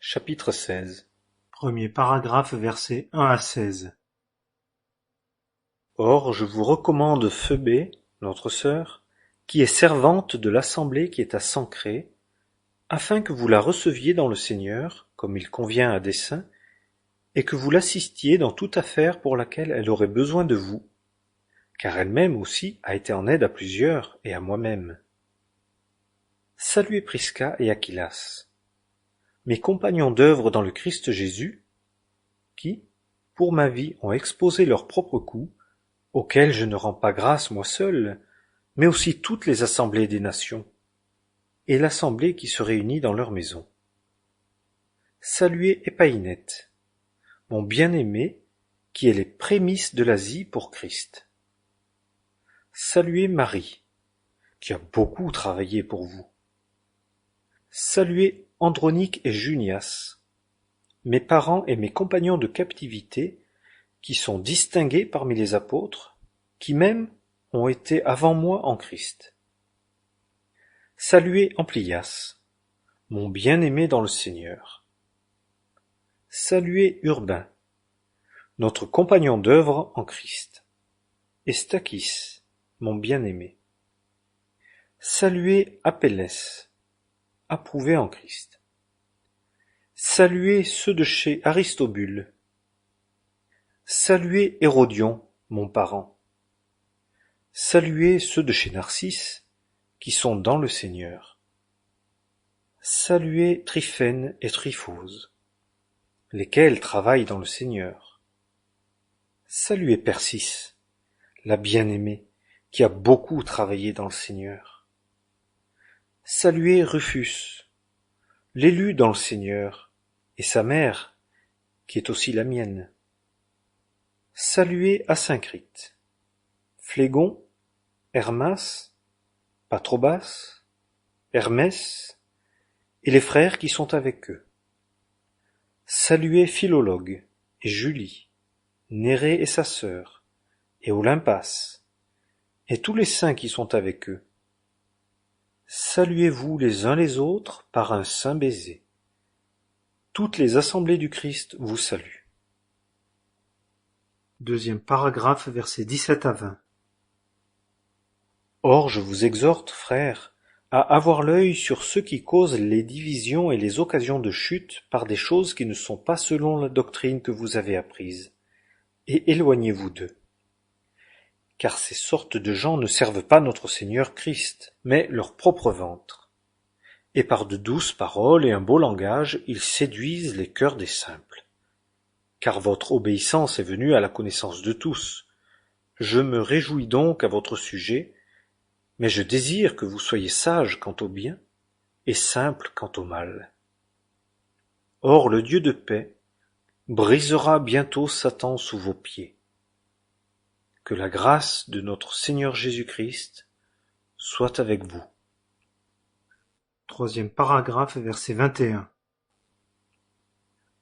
Chapitre 16. Premier paragraphe, versets 1 à 16. Or, je vous recommande Phœbé, notre sœur, qui est servante de l'assemblée qui est à Cenchrée, afin que vous la receviez dans le Seigneur, comme il convient à des saints, et que vous l'assistiez dans toute affaire pour laquelle elle aurait besoin de vous, car elle-même aussi a été en aide à plusieurs et à moi-même. Saluez Prisca et Aquilas, mes compagnons d'œuvre dans le Christ Jésus, qui, pour ma vie, ont exposé leurs propres coups, auxquels je ne rends pas grâce moi seul, mais aussi toutes les assemblées des nations, et l'assemblée qui se réunit dans leur maison. Saluez Épaïnette, mon bien-aimé, qui est les prémices de l'Asie pour Christ. Saluez Marie, qui a beaucoup travaillé pour vous. Saluez Andronique et Junias, mes parents et mes compagnons de captivité, qui sont distingués parmi les apôtres, qui même ont été avant moi en Christ. Saluez Amplias, mon bien-aimé dans le Seigneur. Saluez Urbain, notre compagnon d'œuvre en Christ, et Stachys, mon bien-aimé. Saluez Apelles, approuvé en Christ. Saluez ceux de chez Aristobule. Saluez Hérodion, mon parent. Saluez ceux de chez Narcisse, qui sont dans le Seigneur. Saluez Tryphène et Tryphose, lesquels travaillent dans le Seigneur. Saluez Persis, la bien-aimée, qui a beaucoup travaillé dans le Seigneur. Saluez Rufus, l'élu dans le Seigneur, et sa mère, qui est aussi la mienne. Saluez Asyncrite, Phlégon, Hermas, Patrobas, Hermès, et les frères qui sont avec eux. Saluez Philologue et Julie, Nérée et sa sœur, et Olympas, et tous les saints qui sont avec eux. Saluez-vous les uns les autres par un saint baiser. Toutes les assemblées du Christ vous saluent. Deuxième paragraphe, versets 17 à 20. Or je vous exhorte, frères, à avoir l'œil sur ceux qui causent les divisions et les occasions de chute par des choses qui ne sont pas selon la doctrine que vous avez apprise, et éloignez-vous d'eux. Car ces sortes de gens ne servent pas notre Seigneur Christ, mais leur propre ventre. Et par de douces paroles et un beau langage, ils séduisent les cœurs des simples. Car votre obéissance est venue à la connaissance de tous. Je me réjouis donc à votre sujet, mais je désire que vous soyez sages quant au bien et simples quant au mal. Or le Dieu de paix brisera bientôt Satan sous vos pieds. Que la grâce de notre Seigneur Jésus-Christ soit avec vous. Troisième paragraphe, verset 21.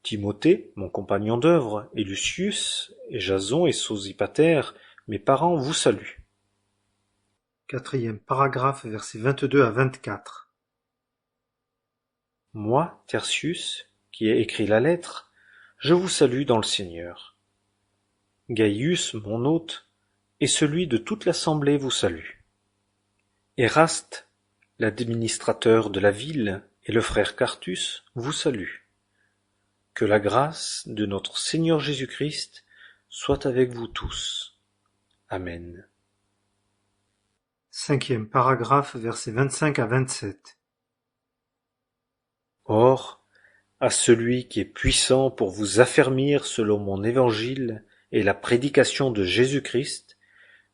Timothée, mon compagnon d'œuvre, et Lucius, et Jason et Sosipater, mes parents vous saluent. Quatrième paragraphe, versets 22 à 24. Moi, Tertius, qui ai écrit la lettre, je vous salue dans le Seigneur. Gaius, mon hôte, et celui de toute l'assemblée vous salue. Éraste, l'administrateur de la ville, et le frère Quartus vous saluent. Que la grâce de notre Seigneur Jésus-Christ soit avec vous tous. Amen. Cinquième paragraphe, versets 25 à 27. Or, à celui qui est puissant pour vous affermir selon mon évangile et la prédication de Jésus-Christ,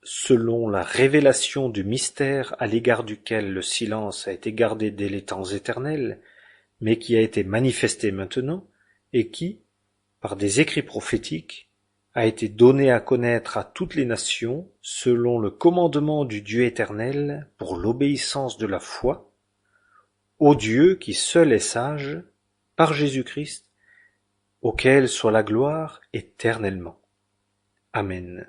selon la révélation du mystère à l'égard duquel le silence a été gardé dès les temps éternels, mais qui a été manifesté maintenant, et qui, par des écrits prophétiques, a été donné à connaître à toutes les nations, selon le commandement du Dieu éternel, pour l'obéissance de la foi, au Dieu qui seul est sage, par Jésus-Christ, auquel soit la gloire éternellement. Amen.